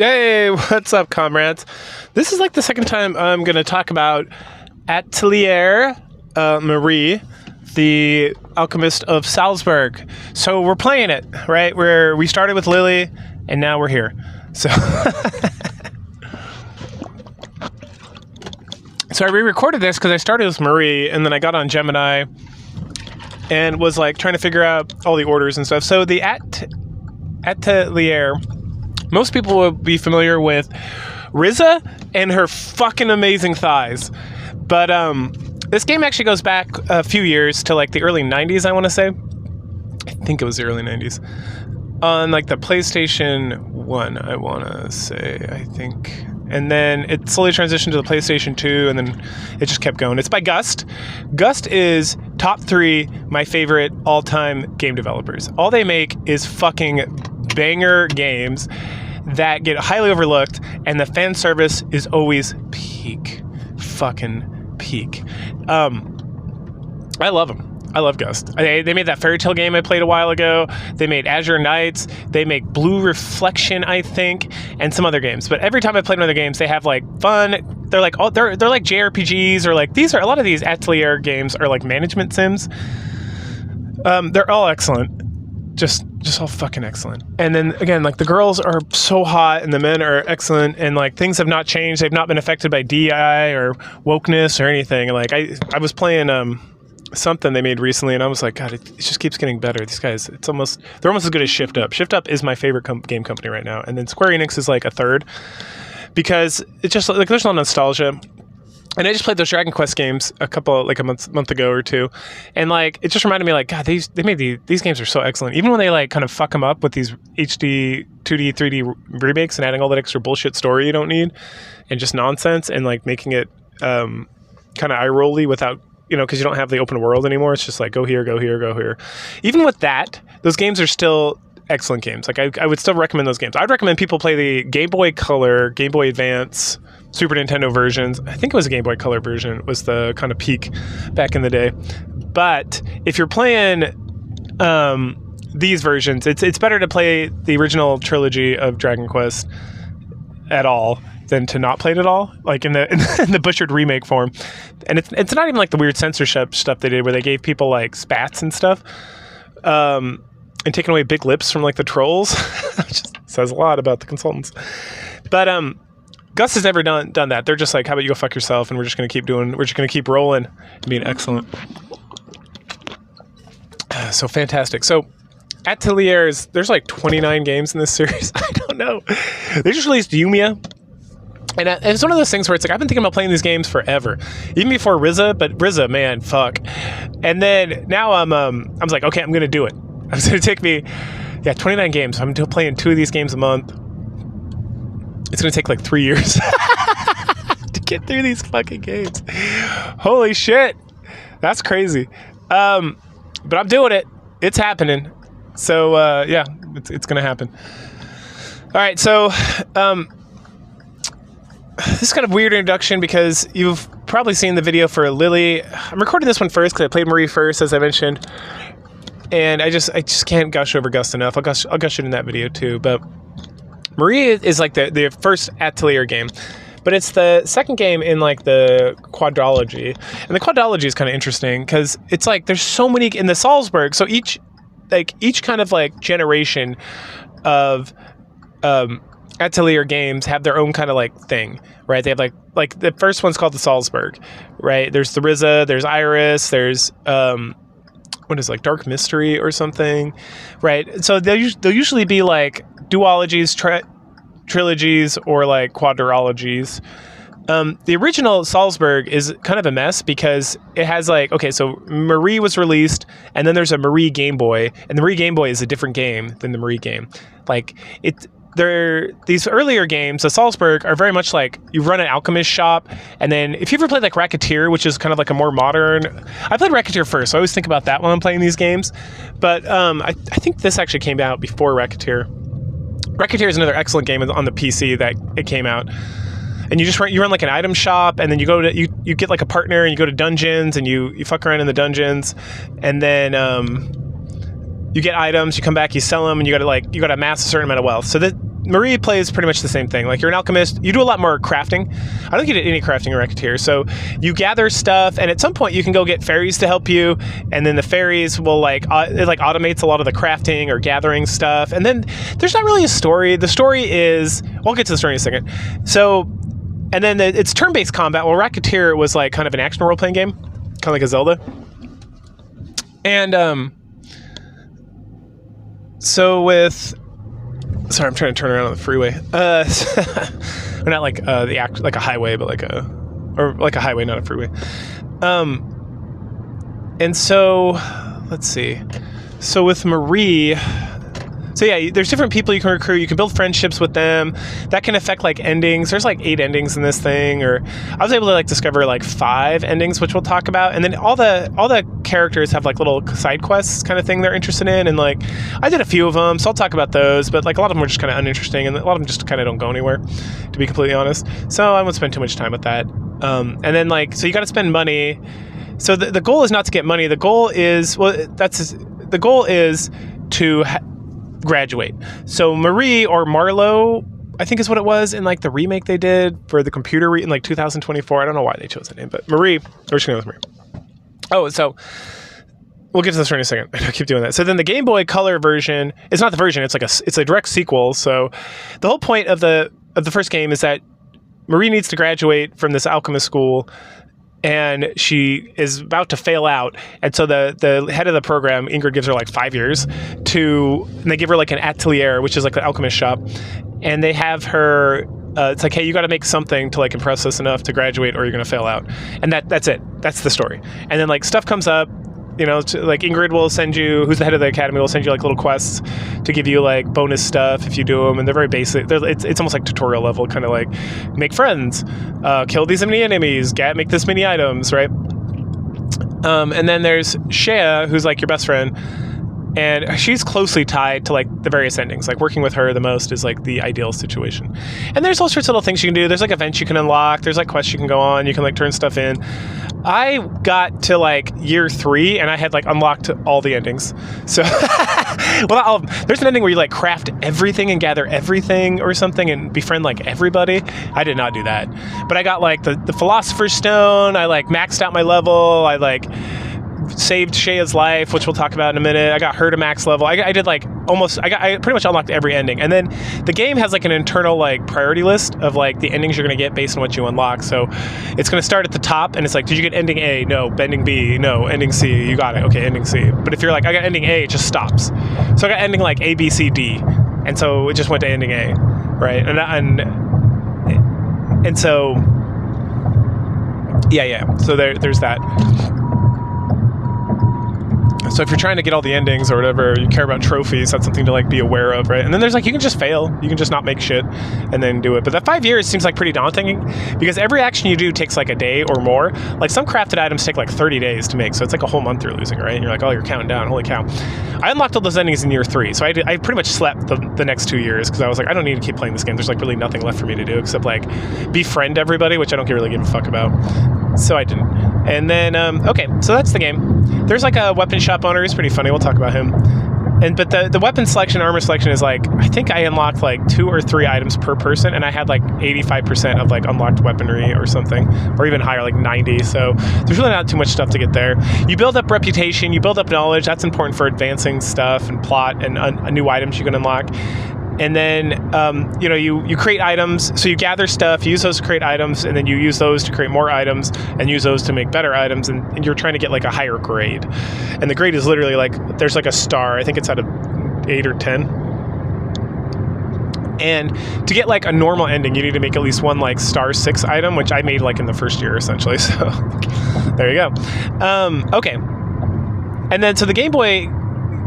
Hey, what's up, comrades? This is like the second time I'm going to talk about Atelier, Marie, the Alchemist of Salburg. So we're playing it, right? We started with Lily, and now we're here. So, so I re-recorded this because I started with Marie, and then I got on Gemini, and was like trying to figure out all the orders and stuff. So the Atelier, most people will be familiar with Riza and her fucking amazing thighs. But this game actually goes back a few years to like the early 90s, I want to say. I think it was the early 90s. On like the PlayStation 1, I want to say, I think. And then it slowly transitioned to the PlayStation 2, and then it just kept going. It's by Gust. Gust is top 3 my favorite all-time game developers. All they make is fucking banger games that get highly overlooked, and the fan service is always peak. Fucking peak. I love them. I love Gust. They made that Fairy Tale game I played a while ago. They made Azure Knights. They make Blue Reflection, I think, and some other games. But every time I played one of their games, they have like fun. They're like they're like JRPGs, or like a lot of these Atelier games are like management sims. They're all excellent. Just all fucking excellent. And then again, like the girls are so hot and the men are excellent, and like things have not changed. They've not been affected by DI or wokeness or anything. Like I was playing something they made recently, and I was like, God, it just keeps getting better. These guys, they're almost as good as Shift Up. Shift Up is my favorite game company right now, and then Square Enix is like a third, because it's just like there's a lot of nostalgia. And I just played those Dragon Quest games a month ago or two, and like it just reminded me, like, God, they made these games are so excellent. Even when they like kind of fuck them up with these HD, 2D, 3D remakes and adding all that extra bullshit story you don't need, and just nonsense, and like making it kind of eye-rolly without, because you don't have the open world anymore. It's just like go here, go here, go here. Even with that, those games are still excellent games. Like I would still recommend those games. I'd recommend people play the Game Boy Color, Game Boy Advance, Super Nintendo versions. I think it was a Game Boy Color version, was the kind of peak back in the day. But if you're playing these versions, it's better to play the original trilogy of Dragon Quest at all than to not play it at all, like in the butchered remake form. And it's not even like the weird censorship stuff they did where they gave people like spats and stuff, and taking away big lips from like the trolls. Just says a lot about the consultants. But Gus has never done that. They're just like, how about you go fuck yourself, and we're just gonna keep rolling and being excellent. So fantastic. So Ateliers, there's like 29 games in this series. I don't know. They just released Yumia. And it's one of those things where it's like, I've been thinking about playing these games forever, even before Riza, but Riza, man, fuck. And then now I was like, okay, I'm going to do it. It's going to take me, 29 games. I'm playing 2 of these games a month. It's going to take like 3 years to get through these fucking games. Holy shit. That's crazy. But I'm doing it. It's happening. So, it's going to happen. All right. So, this is kind of weird introduction because you've probably seen the video for Lily. I'm recording this one first because I played Marie first, as I mentioned, and I just can't gush over Gust enough. I'll gush it in that video too. But Marie is like the first Atelier game, but it's the second game in like the quadrology, and the quadrology is kind of interesting because it's like there's so many in the Salzburg. So each kind of like generation of Atelier games have their own kind of like thing, right? They have like the first one's called the Salzburg, right? There's the Riza, there's Iris, there's what is like Dark Mystery or something, right? So they'll usually be like duologies, trilogies, or like quadrologies. The original Salzburg is kind of a mess because it has like, okay, so Marie was released, and then there's a Marie Game Boy, and the Marie Game Boy is a different game than the Marie game. Like these earlier games, the Salzburg, are very much like you run an Alchemist shop, and then if you ever played like Racketeer, which is kind of like a more modern, I played Racketeer first, so I always think about that when I'm playing these games. But I think this actually came out before Racketeer. Racketeer is another excellent game on the PC that it came out. And you run like an item shop, and then you get like a partner, and you go to dungeons, and you fuck around in the dungeons, and then you get items, you come back, you sell them, and you gotta amass a certain amount of wealth. So Marie plays pretty much the same thing. Like, you're an alchemist. You do a lot more crafting. I don't think you did any crafting in Racketeer. So you gather stuff, and at some point you can go get fairies to help you, and then the fairies will it automates a lot of the crafting or gathering stuff. And then there's not really a story. The story is, we'll get to the story in a second. So, and then it's turn-based combat. Well, Racketeer was like kind of an action role-playing game, kind of like a Zelda. And so with... Sorry, I'm trying to turn around on the freeway. Or not like like a highway, but like a highway, not a freeway. And so let's see. So with Marie, so yeah, there's different people you can recruit. You can build friendships with them. That can affect like endings. There's like 8 endings in this thing, or I was able to like discover like 5 endings, which we'll talk about. And then all the characters have like little side quests kind of thing they're interested in, and like I did a few of them, so I'll talk about those. But like a lot of them were just kind of uninteresting, and a lot of them just kind of don't go anywhere, to be completely honest. So I won't spend too much time with that. And then like, so you got to spend money. So the goal is not to get money. The goal is to graduate. So Marie, or Marlowe, I think is what it was in like the remake they did for the computer in like 2024. I don't know why they chose that name, but Marie, we're just going to go with Marie. Oh, so we'll get to this in a second. I keep doing that. So then the Game Boy Color version, it's not the version, it's a direct sequel. So the whole point of the first game is that Marie needs to graduate from this alchemist school, and she is about to fail out. And so the head of the program, Ingrid, gives her like 5 years and they give her like an Atelier, which is like the alchemist shop. And they have her, it's like, hey, you got to make something to like impress us enough to graduate, or you're going to fail out. And that's it. That's the story. And then like stuff comes up, like Ingrid will send you, who's the head of the academy, will send you like little quests to give you like bonus stuff if you do them, and they're very basic. It's almost like tutorial level, kind of like make friends, kill these many enemies, make this many items, right? And then there's Shea, who's like your best friend, and she's closely tied to like the various endings. Like working with her the most is like the ideal situation. And there's all sorts of little things you can do. There's like events you can unlock. There's like quests you can go on. You can like turn stuff in. I got to like year 3 and I had like unlocked all the endings. So, well, there's an ending where you like craft everything and gather everything or something and befriend like everybody. I did not do that, but I got like the Philosopher's Stone. I like maxed out my level. I like saved Shea's life, which we'll talk about in a minute. I got her to max level. I did like I pretty much unlocked every ending. And then the game has like an internal like priority list of like the endings you're going to get based on what you unlock. So it's going to start at the top, and it's like, did you get ending A? No. Ending B? No. Ending C? You got it. Okay, ending C. But if you're like, I got ending A, it just stops. So I got ending like A, B, C, D. And so it just went to ending A, right? And so, yeah. So there's that. So if you're trying to get all the endings or whatever, you care about trophies, that's something to like be aware of, right? And then there's like, you can just fail. You can just not make shit and then do it. But that 5 years seems like pretty daunting, because every action you do takes like a day or more. Like some crafted items take like 30 days to make. So it's like a whole month you're losing, right? And you're like, oh, you're counting down. Holy cow. I unlocked all those endings in year 3. So I pretty much slept the next 2 years, because I was like, I don't need to keep playing this game. There's like really nothing left for me to do except like befriend everybody, which I don't really give a fuck about. So I didn't. And then, okay, so that's the game. There's like a weapon shop owner. He's pretty funny. We'll talk about him. But the weapon selection, armor selection is like, I think I unlocked like 2 or 3 items per person, and I had like 85% of like unlocked weaponry or something, or even higher, like 90. So there's really not too much stuff to get there. You build up reputation, you build up knowledge. That's important for advancing stuff and plot and new items you can unlock. And then, you create items. So you gather stuff, you use those to create items, and then you use those to create more items, and use those to make better items, and you're trying to get like a higher grade. And the grade is literally like, there's like a star. I think it's out of 8 or 10. And to get like a normal ending, you need to make at least one like star 6 item, which I made like in the first year, essentially. So there you go. Okay. And then, so the Game Boy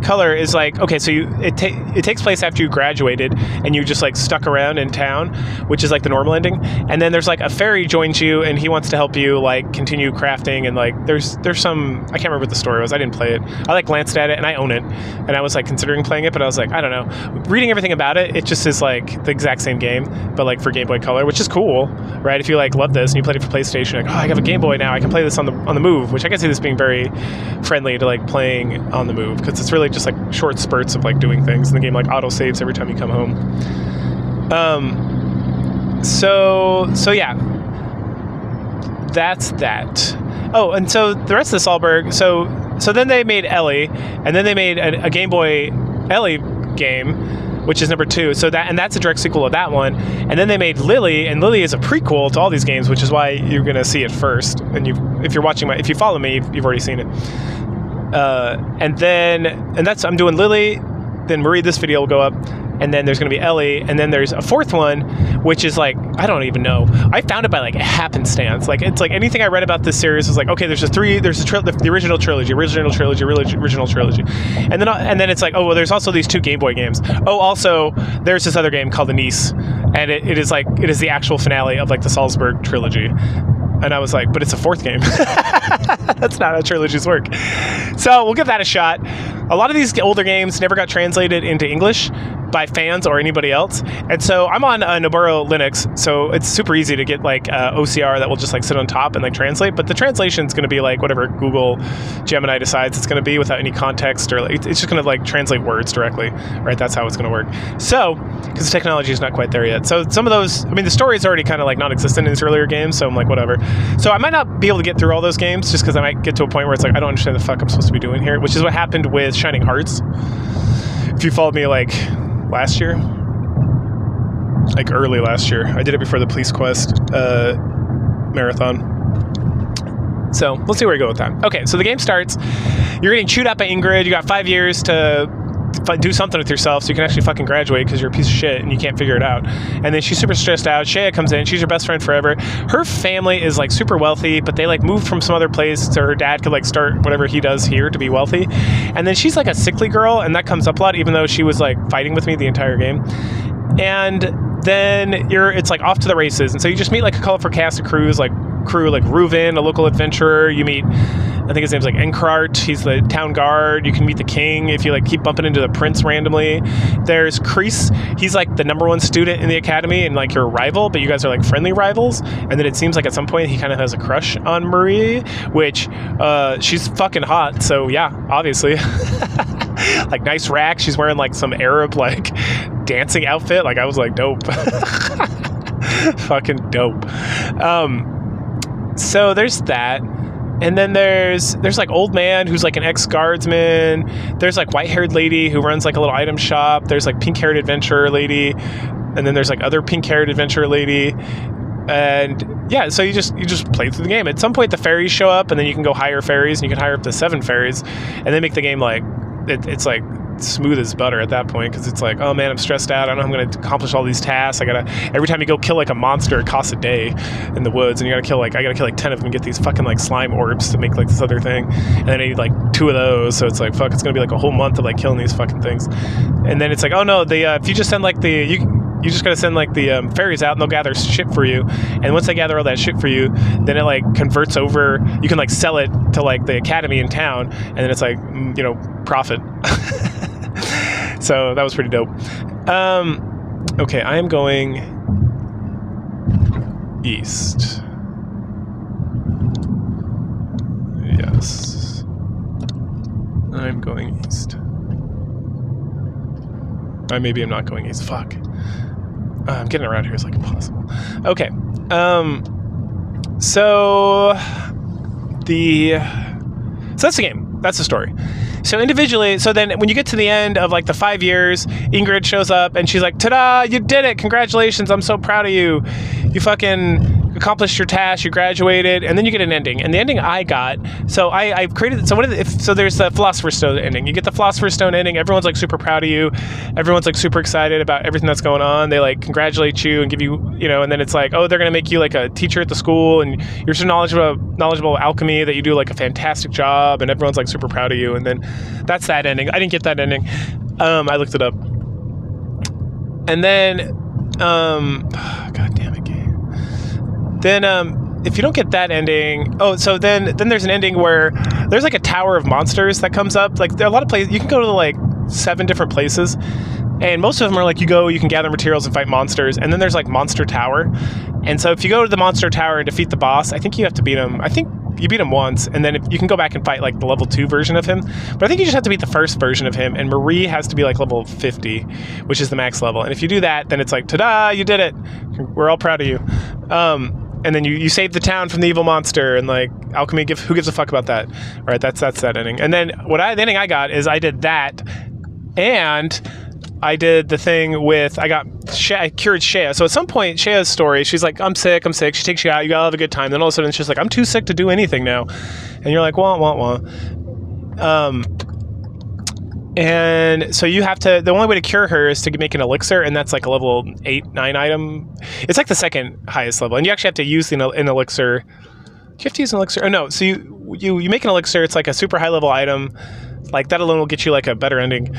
Color is like, okay, so it takes place after you graduated and you just like stuck around in town, which is like the normal ending. And then there's like a fairy joins you, and he wants to help you like continue crafting, and like there's some, I can't remember what the story was. I didn't play it. I like glanced at it and I own it, and I was like considering playing it, but I was like, I don't know. Reading everything about it, it just is like the exact same game, but like for Game Boy Color, which is cool, right? If you like love this and you played it for PlayStation, like, oh, I have a Game Boy now, I can play this on the move, which I can see this being very friendly to like playing on the move, because it's really just like short spurts of like doing things, and the game like auto saves every time you come home. So yeah, that's that. Oh, and so the rest of the Salburg. So then they made Ellie, and then they made a Game Boy Ellie game, which is number 2. So that's a direct sequel of that one. And then they made Lily, and Lily is a prequel to all these games, which is why you're gonna see it first. And if you follow me, you've already seen it. I'm doing Lily. Then Marie, this video will go up, and then there's going to be Ellie, and then there's a 4th one, which is like, I don't even know. I found it by like happenstance. Like, it's like anything I read about this series is like, okay, there's the original trilogy, and then it's like, oh well, there's also these 2 Game Boy games. Oh, also there's this other game called The Niece, and it is the actual finale of like the Salzburg trilogy. And I was like, but it's a 4th game. That's not how trilogies work. So we'll give that a shot. A lot of these older games never got translated into English by fans or anybody else. And so I'm on Noburo Linux, so it's super easy to get like OCR that will just like sit on top and like translate. But the translation is going to be like whatever Google Gemini decides it's going to be without any context, or like, it's just going to like translate words directly, right? That's how it's going to work. So, because the technology is not quite there yet. So some of those, I mean, the story is already kind of like non-existent in these earlier games, so I'm like, whatever. So I might not be able to get through all those games just because I might get to a point where it's like, I don't understand the fuck I'm supposed to be doing here, which is what happened with Shining Hearts. If you followed me like last year, like early last year, I did it before the Police Quest marathon. So let's see where we go with that. Okay, so the game starts. You're getting chewed up by Ingrid. You got 5 years to do something with yourself so you can actually fucking graduate because you're a piece of shit and you can't figure it out. And then she's super stressed out. Shea comes in. She's your best friend forever. Her family is like super wealthy, but they like moved from some other place so her dad could like start whatever he does here to be wealthy. And then she's like a sickly girl, and that comes up a lot, even though she was like fighting with me the entire game. And then it's like off to the races. And so you just meet like a colorful cast of crew like Reuven, a local adventurer. You meet, I think his name's like Enkrart. He's the town guard. You can meet the king if you like keep bumping into the prince randomly. There's Kreese. He's like the #1 student in the academy and like your rival, but you guys are like friendly rivals. And then it seems like at some point he kind of has a crush on Marie, which she's fucking hot. So yeah, obviously. Like nice rack. She's wearing like some Arab like dancing outfit. Like I was like, dope. Fucking dope. So there's that. And then there's like old man who's like an ex-guardsman. There's like white-haired lady who runs like a little item shop. There's like pink-haired adventurer lady. And then there's like other pink-haired adventurer lady. And yeah, so you just play through the game. At some point the fairies show up, and then you can go hire fairies, and you can hire up to 7 fairies, and they make the game like it's like smooth as butter at that point, because it's like, oh man, I'm stressed out. I don't know how I'm going to accomplish all these tasks. Every time you go kill like a monster, it costs a day in the woods, and I gotta kill like 10 of them and get these fucking like slime orbs to make like this other thing, and then I need like 2 of those, so it's like, fuck, it's gonna be like a whole month of like killing these fucking things. And then it's like, oh no, if you just send like you just gotta send like the fairies out, and they'll gather shit for you. And once they gather all that shit for you, then it like converts over. You can like sell it to like the academy in town, and then it's like, profit. So that was pretty dope. Okay, I am going east. Yes, I'm going east. Maybe I'm not going east. Fuck. Getting around here is like impossible. Okay. So that's the game. That's the story. So individually, so then when you get to the end of like the 5 years, Ingrid shows up and she's like, ta-da, you did it. Congratulations. I'm so proud of you. You fucking accomplished your task, you graduated, and then you get an ending. And the ending I got, so I've created, so so there's the Philosopher's Stone ending. You get the Philosopher's Stone ending, everyone's like super proud of you, everyone's like super excited about everything that's going on, they like congratulate you and give you, and then it's like, oh, they're gonna make you like a teacher at the school, and you're so knowledgeable alchemy that you do like a fantastic job, and everyone's like super proud of you. And then that's that ending. I didn't get that ending. I looked it up. And then, god damn it, game. Then, if you don't get that ending, so then there's an ending where there's like a tower of monsters that comes up. Like there are a lot of places, you can go to like 7 different places, and most of them are like you can gather materials and fight monsters, and then there's like Monster Tower. And so if you go to the Monster Tower and defeat the boss, I think you have to beat him. I think you beat him once, and then you can go back and fight like the level 2 version of him. But I think you just have to beat the first version of him, and Marie has to be like level 50, which is the max level. And if you do that, then it's like, ta-da, you did it. We're all proud of you. And then you save the town from the evil monster, and like alchemy, who gives a fuck about that? Right? That's that ending. And then the ending I got is I did that, and I did the thing with I cured Shea. So at some point, Shea's story, she's like, I'm sick. She takes you out. You gotta have a good time. Then all of a sudden, she's like, I'm too sick to do anything now. And you're like, wah, wah, wah. And so you have to, the only way to cure her is to make an elixir, and that's like a level 8, 9 item. It's like the second highest level, and you actually have to use an elixir. Do you have to use an elixir? Oh no, so you make an elixir, it's like a super high level item. Like that alone will get you like a better ending.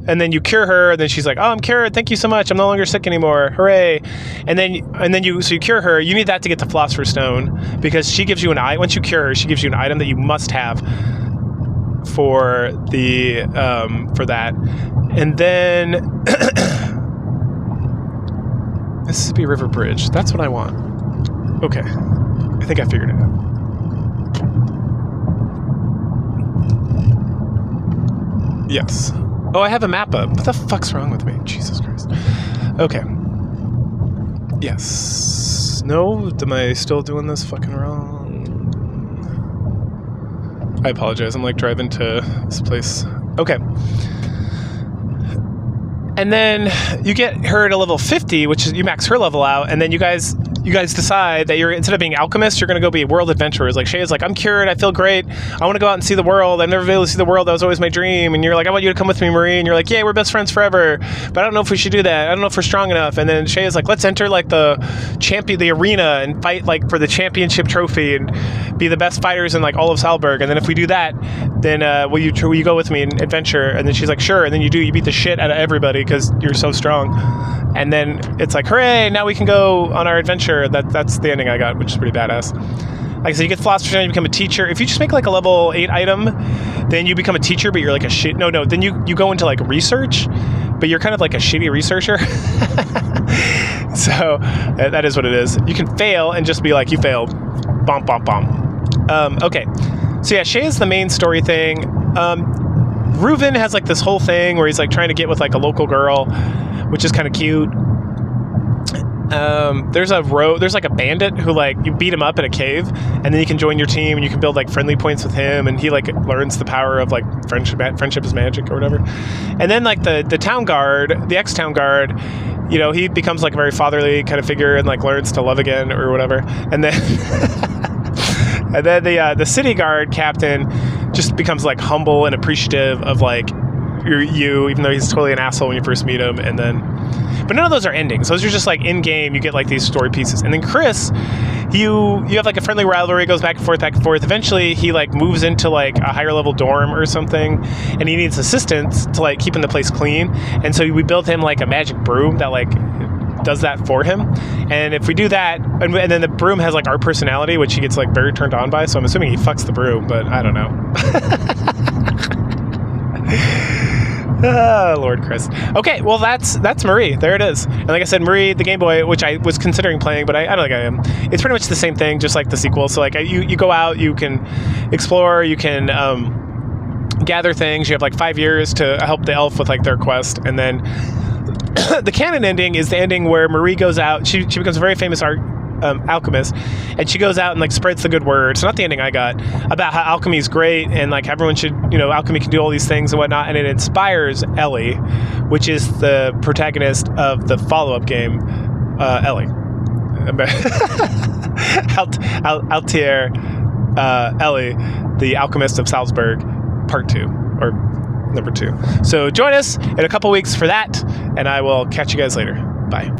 And then you cure her, and then she's like, oh, I'm cured, thank you so much, I'm no longer sick anymore, hooray. And then you cure her, you need that to get the Philosopher's Stone, because she gives you once you cure her, she gives you an item that you must have for that. And then Mississippi River Bridge, that's what I want. Okay, I think I figured it out. Yes. Oh, I have a map up. What the fuck's wrong with me? Jesus Christ. Okay. Yes. No? Am I still doing this fucking wrong? I apologize. I'm like driving to this place. Okay. And then you get her to level 50, which is you max her level out, and then you guys decide that instead of being alchemists, you're going to go be world adventurers. Like Shea's like, I'm cured, I feel great, I want to go out and see the world, I've never been able to see the world, that was always my dream. And you're like, I want you to come with me, Marie. And you're like, yeah, we're best friends forever, but I don't know if we should do that, I don't know if we're strong enough. And then Shea's like, let's enter like the arena and fight like for the championship trophy and be the best fighters in like all of Salburg. And then if we do that, then will you go with me and adventure? And then she's like, sure. And then you beat the shit out of everybody because you're so strong. And then it's like, hooray, now we can go on our adventure. That's the ending I got, which is pretty badass. Like I said, you get Philosopher's Stone, you become a teacher. If you just make like a level 8 item, then you become a teacher, but you're like a shit. No, then you go into like research, but you're kind of like a shitty researcher. So that is what it is. You can fail and just be like, you failed. Bomb, bomb, bomb. Okay. So yeah, Shea is the main story thing. Reuven has like this whole thing where he's like trying to get with like a local girl, which is kind of cute. There's like a bandit who like you beat him up in a cave, and then you can join your team and you can build like friendly points with him, and he like learns the power of like friendship is magic or whatever. And then like the town guard, the ex-town guard, you know, he becomes like a very fatherly kind of figure and like learns to love again or whatever. And then and then the city guard captain just becomes like humble and appreciative of like you, even though he's totally an asshole when you first meet him. And then, but none of those are endings. Those are just like in game. You get like these story pieces. And then Chris, you have like a friendly rivalry, goes back and forth, back and forth. Eventually, he like moves into like a higher level dorm or something, and he needs assistance to like keeping the place clean. And so we built him like a magic broom that like does that for him. And if we do that, and then the broom has like our personality, which he gets like very turned on by. So I'm assuming he fucks the broom, but I don't know. Lord Chris. Okay, well that's Marie. There it is. And like I said, Marie, the Game Boy, which I was considering playing, but I don't think I am. It's pretty much the same thing, just like the sequel. So like you go out, you can explore, you can gather things. You have like 5 years to help the elf with like their quest, and then the canon ending is the ending where Marie goes out. She becomes a very famous alchemist, and she goes out and like spreads the good word. So not the ending I got, about how alchemy is great and like everyone should, you know, alchemy can do all these things and whatnot, and it inspires Ellie, which is the protagonist of the follow-up game, Ellie. Altair, Ellie, the Alchemist of Salzburg, Part 2 or Number 2. So join us in a couple weeks for that, and I will catch you guys later. Bye.